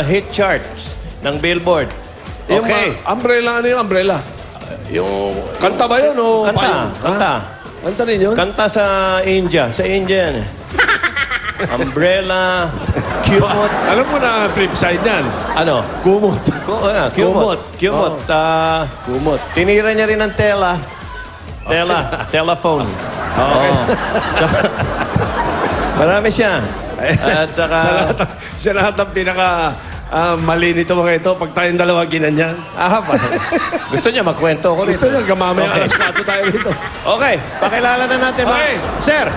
hit charts ng Billboard. Okay. Umbrella, ano yung umbrella? Yung Kanta ba yun o kanta, payong? kanta. Kanta rin yun? Kanta sa India. Sa India yan eh. Umbrella, Kumot. Alam mo na flip side yan. Ano? Kumot. Kumot. Kumot. Kumot. Tinira niya rin ng tela. Telephone. Okay. Marami siya. At saka... Siya lahat ang pinaka mali nito mga ito pag tayong dalawa ginanyan. Gusto niya magkwento ko Gusto niya gamamaya Okay. alas 4 tayo rito. Okay, pakilala na natin. Okay. Sir,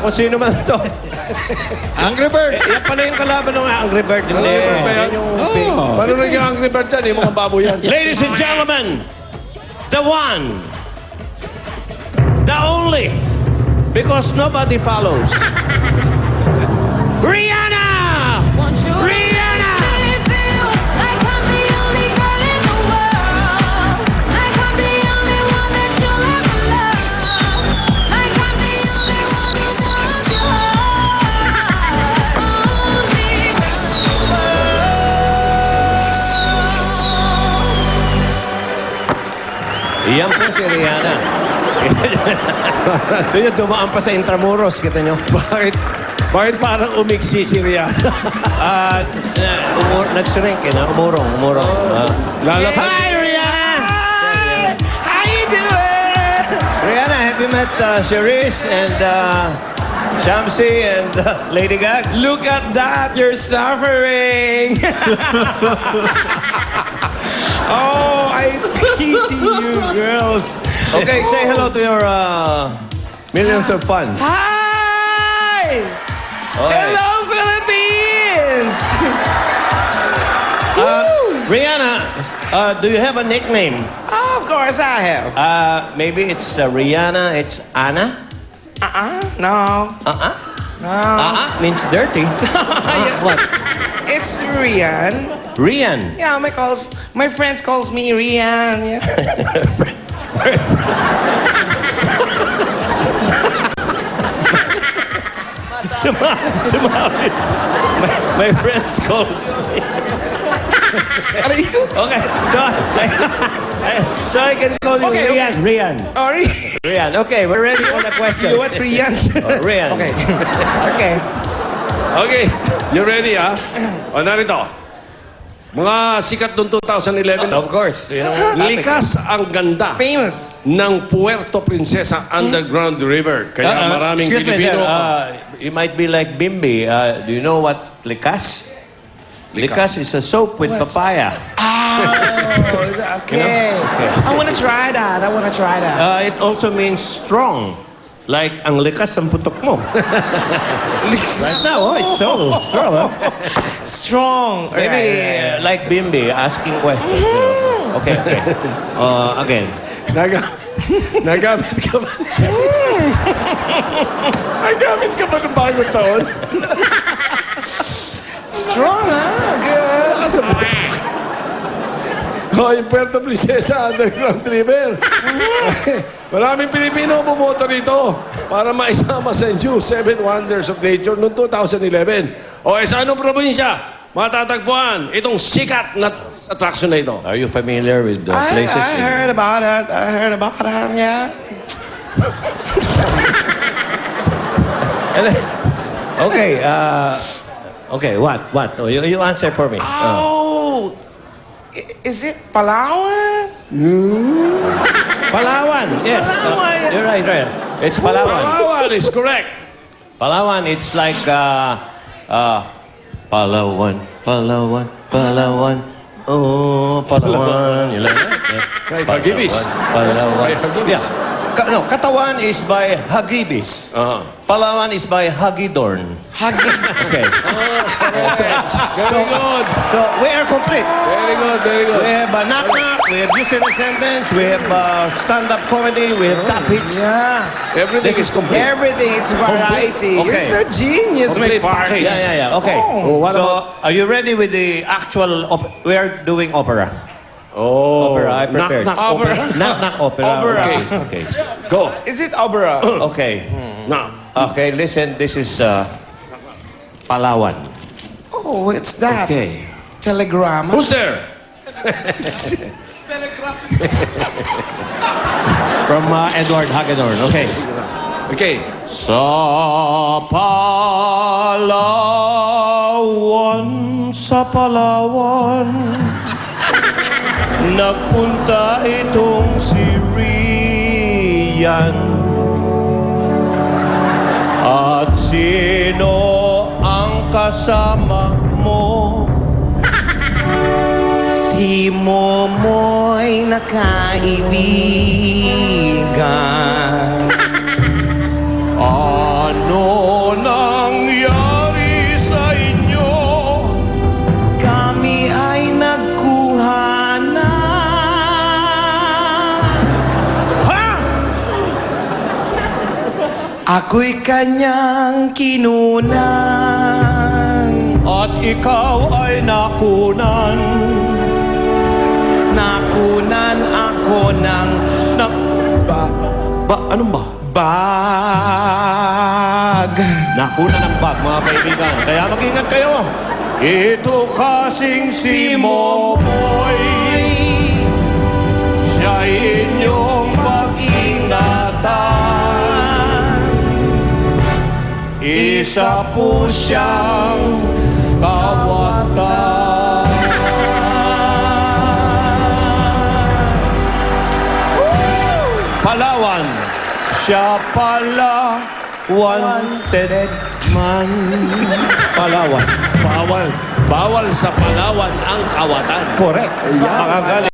kung sino man to. Angry Bird! Yan pala yung kalaban ng Angry Bird. Hindi. Bird ba yan? Yan yung Paano naging Angry Bird dyan? Yung mga baboy yan. Ladies and gentlemen, the one, the only, because nobody follows. Rihanna! Rihanna! Like I'm the only girl in the world. Like I'm the only one that you'll ever love. Like I'm the only one who knows your heart. Only girl in the world. Iyan po si Rihanna. Ito yung dumaan pa sa Intramuros, kita nyo. Bakit parang umiksi si Rihanna? Nag-shrink eh, umurong. Lalapad. Hi, Rihanna! How you doing? Rihanna, have you met Charisse and Shamsi and Lady Gaga? Look at that, you're suffering. Oh, I pity you girls. Okay, say hello to your millions of fans. Hi! Okay. Hello, Philippines! Rihanna, do you have a nickname? Of course I have. Maybe it's Rihanna, it's Anna? No. No. Means dirty. What? It's Rian. Rian. Yeah, my friends calls me Rian. Yeah. Sumabit. My friends calls me. Okay, so I can call you Okay, Rian. Sorry. Rian. Okay, we're ready for the question. You want Rian? Rian. Okay. Okay. Okay, you ready O narito. Mga sikat noong 2011. Of course. You know, Likas ang ganda Famous. ng Puerto Princesa Underground River. Kaya maraming excuse me, sir. Pilipino. You might be like Bimbi. Do you know what likas? Likas is a soap with papaya. Oh, okay. I want to try that. It also means strong. Like ang likas ng putok mo. Right now, it's so strong. Huh? Strong. Maybe like Bimbi, asking questions. Okay. Again. Nagamit ka ba? Nagamit ka ba ng bagong taon? Strong, huh? Good. Yung Puerto Princesa Underground River. Maraming Pilipino bumoto rito para maisama sa New 7 Wonders of Nature noong 2011. Sa anong probinsya matatagpuan itong sikat na attraction na ito? Are you familiar with the I places? heard about it. Yeah. Okay. Okay. What? Oh, you answer for me. Oh, is it Palawan? Palawan. Yes. Palawan. You're right. It's Palawan. Palawan is correct. Palawan. It's like Palawan. Oh, Palawan. You like that? Right, Hagibis. Palawan. Right, Hagibis. Yeah. Katawan is by Hagibis. Palawan is by Hagidorn. Okay. Very good. So, we are complete. Very good. We have knock-knock, we have dictionary sentence, we have stand-up comedy, we have top hits. Yeah. Everything is complete. Everything, it's variety. Okay. You're so genius, my Complete part. package. Yeah. Okay. Oh, what So, are you ready with the actual... We are doing opera. Opera, I prepared. Knock-knock opera. Knock-knock opera. Opera. Okay. Go. Is it opera? Okay. Now. Okay, listen. This is Palawan. Oh, what's that? Okay. Telegram? Who's there? From Edward Hagedorn. Okay. Okay. Sa Palawan, nagpunta itong si Rian. At sino ang kasama mo? Si Momoy na kaibigan. Ano nangyari sa inyo? Kami ay nagkuha na. Ha? Ako'y kanyang kinunan. At ikaw ay nakunan. Nakunan ako ng Anong ba? bag. Nakunan ang bag, mga kaibigan. Kaya mag-ingat kayo. Ito kasing si Momoy. Siya'y inyong pag-ingatan. Isa po siyang kawatan. Palawan. Siya pala wanted man. Palawan. Bawal sa Palawan ang kawatan. Correct. Makagaling